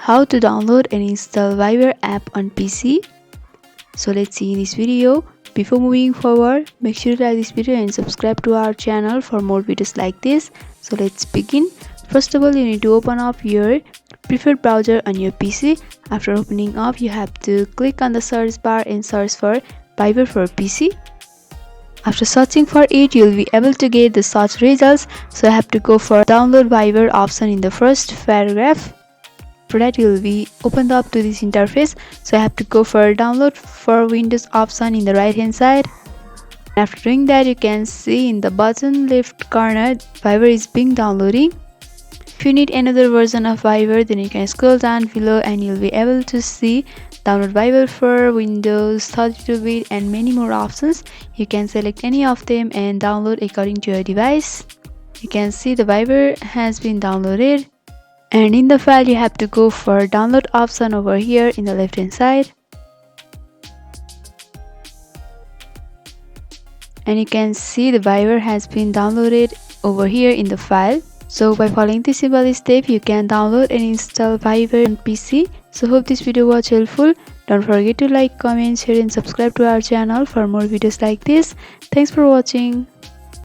how to download and install Viber app on PC. So let's see in this video. Before moving forward, make sure to like this video and subscribe to our channel for more videos like this. So let's begin. First of all, you need to open up your preferred browser on your PC. After opening up, you have to click on the search bar and search for Viber for PC. After searching for it, you'll be able to get the search results. So I have to go for download Viber option in the first paragraph. For that, you'll be opened up to this interface. So I have to go for download for Windows option in the right hand side. After doing that, you can see in the bottom left corner Viber is being downloading. If you need another version of Viber, then you can scroll down below and you'll be able to see download Viber for Windows, 32-bit and many more options. You can select any of them and download according to your device. You can see the Viber has been downloaded. And in the file, you have to go for download option over here in the left hand side. And you can see the Viber has been downloaded over here in the file. So by following this simple step, you can download and install Viber on PC. So hope this video was helpful. Don't forget to like, comment, share and subscribe to our channel for more videos like this. Thanks for watching.